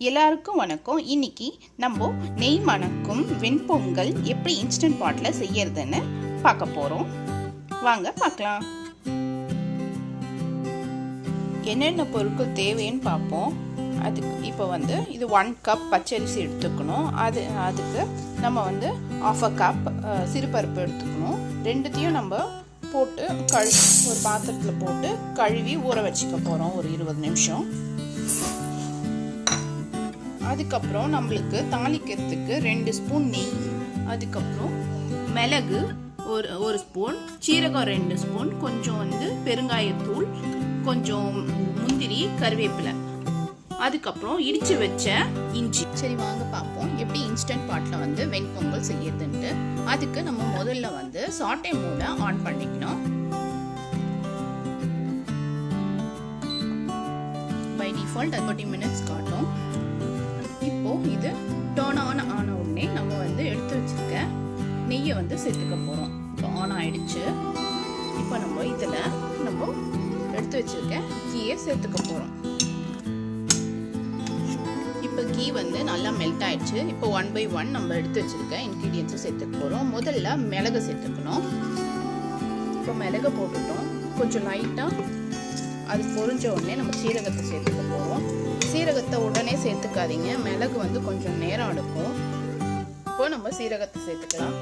எல்லாருக்கும் வணக்கம். இன்னைக்கு நம்ம நெய் மணக்கும் வெண்பொங்கல் எப்படி இன்ஸ்டன்ட் பாட்ல செய்யறதுன்னு பார்க்க போறோம். வாங்க பார்க்கலாம். என்னென்ன பொருட்கள் தேவைன்னு பார்ப்போம். அதுக்கு இப்போ இது 1 கப் பச்சரிசி எடுத்துக்கணும். அதுக்கு நம்ம 1/2 கப் சிறுபருப்பு எடுத்துக்கணும். ரெண்டுத்தையும் நம்ம போட்டு ஒரு பாத்திரத்தில் போட்டு கழுவி ஊற வச்சுக்க போகிறோம் ஒரு 20 நிமிஷம். அதுக்கப்புறம் நம்மளுக்கு தாளிக்கிறதுக்கு 2 ஸ்பூன் நெய், அதுக்கப்புறம் மிளகு ஒரு ஸ்பூன், சீரகம் 2 ஸ்பூன், கொஞ்சம் பெருங்காயத்தூள், கொஞ்சம் முந்திரி, கருவேப்பிலை, அதுக்கப்புறம் இடிச்சு வச்ச இஞ்சி. சரி வாங்க பார்ப்போம் எப்படி இன்ஸ்டன்ட் பாட்டில் வெண்பொங்கல் செய்யறதுன்ட்டு. அதுக்கு நம்ம முதல்ல சாட்டே மோட ஆன் பண்ணிக்கணும். பை டிஃபால்ட் 30 மினிட்ஸ் காட்டும். இப்போ இது டர்ன் ஆன உடனே நம்ம எடுத்து வச்சிருக்க நெய்யை சேர்த்துக்க போறோம். இப்போ ஆன் ஆயிடுச்சு. இப்போ நம்ம இதுல நம்ம எடுத்து வச்சிருக்க கீயை சேர்த்துக்க போறோம். இப்போ கீ நல்லா மெல்ட் ஆயிடுச்சு. இப்போ 1 by 1 நம்ம எடுத்து வச்சிருக்க இன்கிரீடியன்ஸை சேர்த்துக்க போறோம். முதல்ல மிளகு சேர்த்துக்கணும். இப்போ மிளகு போட்டுட்டோம். கொஞ்சம் லைட்டா அது பொரிஞ்ச உடனே நம்ம சீரகத்தை சேர்த்துக்க போறோம். சீரகத்தை உடனே சேர்த்துக்காதீங்க, மிளகு கொஞ்சம் நேரம் எடுக்கும். இப்போ நம்ம சீரகத்தை சேர்த்துக்கலாம்.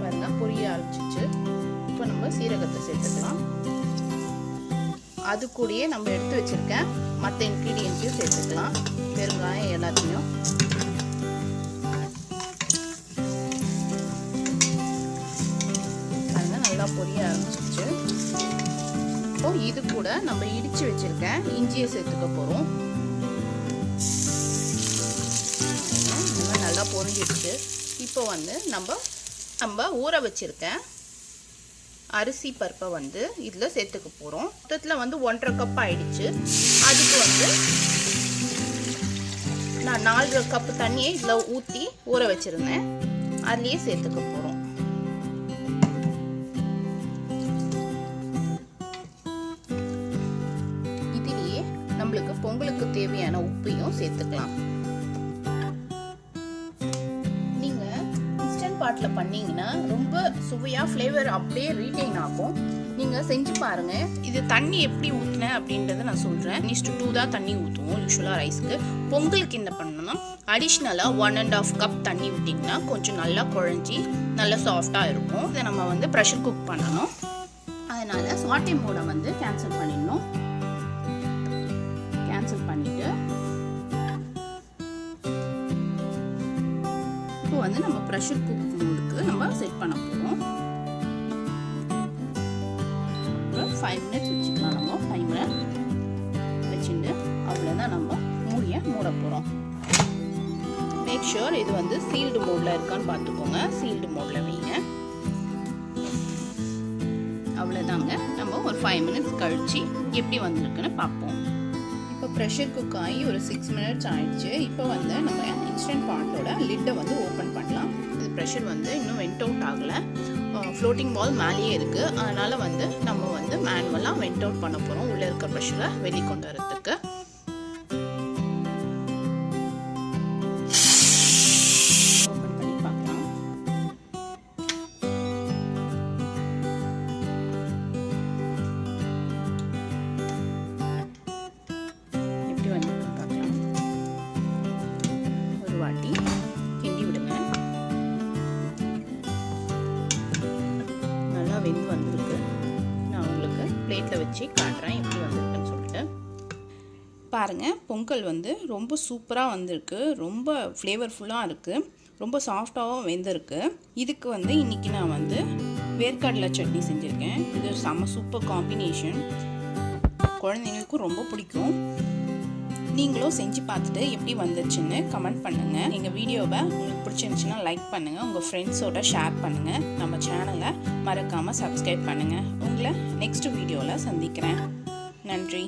பாருங்க பொரிய ஆரம்பிச்சிச்சு. இப்போ நம்ம சீரகத்தை சேர்த்துக்கலாம். அது கூடயே நம்ம எடுத்து வச்சிருக்க மற்ற இன்கிரீடியன்ஸையும் சேர்த்துக்கலாம். பெருங்காயம் எல்லாத்தையும் பாருங்க நல்லா பொரிய ஆரம்பிச்சிச்சு. இப்போ இது கூட நம்ம இடிச்சு வச்சிருக்க இஞ்சியை சேர்த்துக்க போறோம். நல்லா பொரிஞ்சிடுச்சு. இப்போ நம்ம ஊற வச்சிருக்க அரிசி பருப்பை இதுல சேர்த்துக்க போறோம். மொத்தத்துல 1.5 கப் ஆயிடுச்சு. அதுக்கு நான் 4 கப் தண்ணியை இதுல ஊத்தி ஊற வச்சிருந்தேன். அதுலயே சேர்த்துக்க போறோம். இதுலயே நம்மளுக்கு பொங்கலுக்கு தேவையான உப்பையும் சேர்த்துக்கலாம். பாட்ல பண்ணீங்கன்னா ரொம்ப சுவையா ஃப்ளேவர் அப்படியே ரீட்டைன் ஆகும். நீங்க செஞ்சு பாருங்க. இது தண்ணி எப்படி ஊத்துனேன் அப்படின்றத நான் சொல்றேன். 1:2 தான் தண்ணி ஊற்றுவோம் யூஸ்வலா ரைஸ்க்கு. பொங்கலுக்கு என்ன பண்ணணும்னா அடிஷ்னலா 1.5 கப் தண்ணி விட்டிங்கன்னா கொஞ்சம் நல்லா குழஞ்சி நல்லா சாஃப்டா இருக்கும். இதை நம்ம ப்ரெஷர் குக் பண்ணணும். அதனால சாட்டே மோட கேன்சல் பண்ணிடணும். கேன்சல் பண்ணிட்டு நம்ம ப்ரெஷர் குக் மோடுக்கு நம்ம செட் பண்ண போறோம். ஒரு 5 மினிட்ஸ் வச்சுக்கலாம். நம்ம 5 மினிட் வச்சுட்டு அவ்வளவுதான் நம்ம மூட போறோம். மேக் ஷூர் இது சீல்டு மோட்ல இருக்கான்னு பார்த்துக்கோங்க. சீல்டு மோட்ல வைங்க. அவ்வளவுதாங்க. நம்ம ஒரு 5 மினிட்ஸ் கழிச்சு எப்படி வந்திருக்குன்னு பார்ப்போம். இப்போ ப்ரெஷர் குக் ஆகி ஒரு 6 மினிட்ஸ் ஆயிடுச்சு. இப்போ நம்ம இன்ஸ்டன்ட் பாட்டோட லிட்டை ஓப்பன் பண்ணலாம். இது ப்ரெஷர் இன்னும் வெண்ட் அவுட் ஆகலை. ஃப்ளோட்டிங் பால் மேலேயே இருக்குது. அதனால் நம்ம மேனுவலாக வெண்ட் அவுட் பண்ண போகிறோம். உள்ளே இருக்க ப்ரெஷரை வெளியே கொண்டு வரதுக்கு. ஓப்பன் பண்ணி பார்க்கலாம். எப்படி பார்க்கலாம். ஒரு வாட்டி கிண்டி விடுங்க. நல்லா வெந்து வந்திருக்கு. நான் உங்களுக்கு பிளேட்ல வச்சு காட்டுறேன் எப்படி வந்திருக்குன்னு சொல்லிட்டு. பாருங்க பொங்கல் ரொம்ப சூப்பராக வந்திருக்கு. ரொம்ப ஃப்ளேவர்ஃபுல்லாக இருக்கு. ரொம்ப சாஃப்டாகவும் வெந்திருக்கு. இதுக்கு இன்னைக்கு நான் வேர்க்கடலை சட்னி செஞ்சுருக்கேன். இது செம்ம சூப்பர் காம்பினேஷன். குழந்தைங்களுக்கும் ரொம்ப பிடிக்கும். நீங்களும் செஞ்சு பார்த்துட்டு எப்படி வந்துச்சுன்னு கமெண்ட் பண்ணுங்கள். எங்கள் வீடியோவை உங்களுக்கு பிடிச்சிருந்துச்சுன்னா லைக் பண்ணுங்கள். உங்கள் ஃப்ரெண்ட்ஸோட ஷேர் பண்ணுங்கள். நம்ம சேனலை மறக்காமல் சப்ஸ்கிரைப் பண்ணுங்கள். உங்களை நெக்ஸ்ட் வீடியோவில் சந்திக்கிறேன். நன்றி.